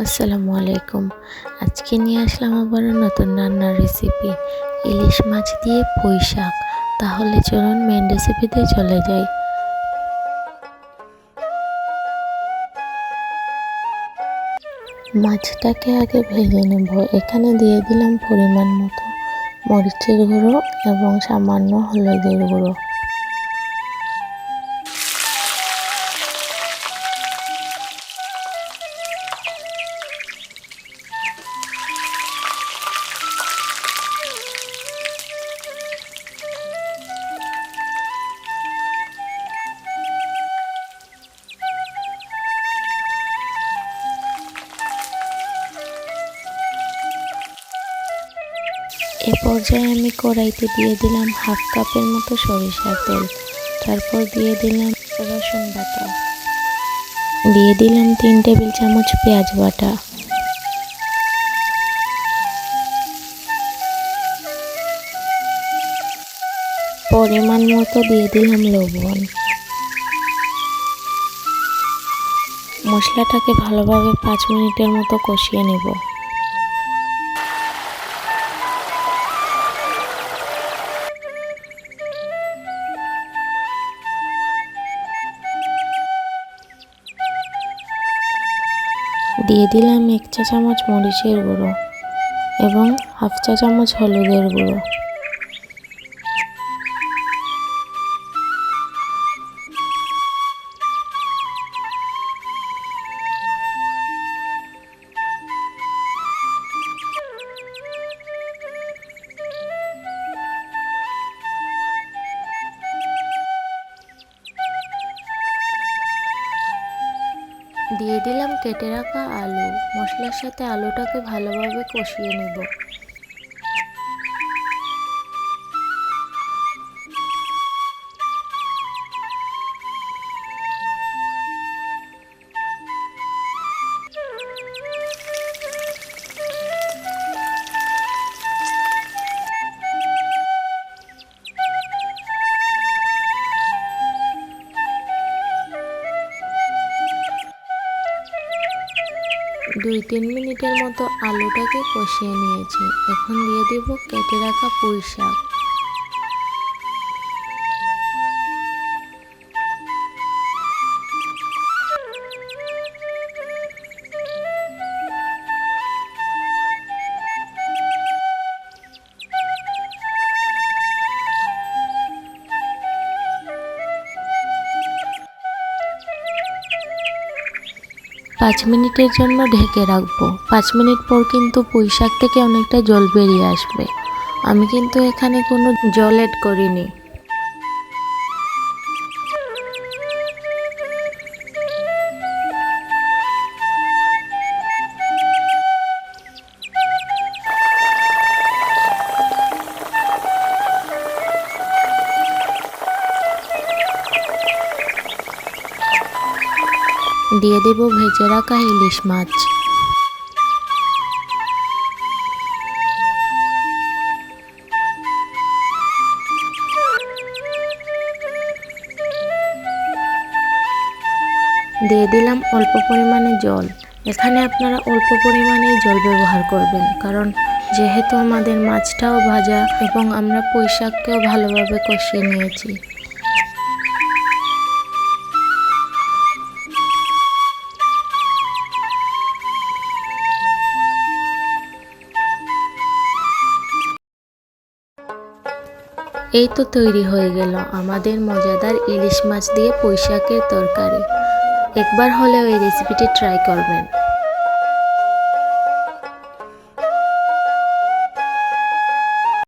আসসালামু আলাইকুম। আজকে নিয়ে আসলাম আবার নতুন রান্নার রেসিপি, ইলিশ মাছ দিয়ে পুঁই শাক। তাহলে চলুন মেন রেসিপিতে চলে যাই। মাছটাকে আগে ভেজে নেব। এখানে দিয়ে দিলাম পরিমাণ মতো মরিচের গুঁড়ো এবং সামান্য হলুদের গুঁড়ো। এ পর্যায়ে আমি কড়াইতে দিয়ে দিলাম হাফ কাপের মতো সরিষার তেল। তারপর দিয়ে দিলাম রসুন বাটা, দিয়ে দিলাম 3 টেবিল চামচ পেঁয়াজ বাটা, পরিমাণ মতো দিয়ে দিলাম লবণ। মশলাটাকে ভালোভাবে 5 মিনিটের মতো কষিয়ে নেব। দিয়ে দিলাম 1 চা চামচ মরিচের গুঁড়ো এবং হাফ চা চামচ হলুদের গুঁড়ো। দিয়ে দিলাম কেটে রাখা আলু। মশলার সাথে আলুটাকে ভালোভাবে কষিয়ে নেব। দুই 3 মিনিটের মতো আলুটাকে কষিয়ে নিয়েছি। এখন দিয়ে দেব কেটে রাখা পুঁই শাক। পাঁচ মিনিটের জন্য ঢেকে রাখবো। 5 মিনিট পর কিন্তু পুঁই শাক থেকে অনেকটা জল বেরিয়ে আসবে। আমি কিন্তু এখানে কোনো জল অ্যাড করিনি। দিয়ে দেব ভেজে রাখা ইলিশ মাছ। দিয়ে দিলাম অল্প পরিমাণে জল। এখানে আপনারা অল্প পরিমাণেই জল ব্যবহার করবেন, কারণ যেহেতু আমাদের মাছটাও ভাজা এবং আমরা পুঁই শাককেও ভালোভাবে কষিয়ে নিয়েছি। এই তো তৈরি হয়ে গেল আমাদের মজাদার ইলিশ মাছ দিয়ে পুঁই শাকের তরকারি। একবার হলেও এই রেসিপিটি ট্রাই করবেন।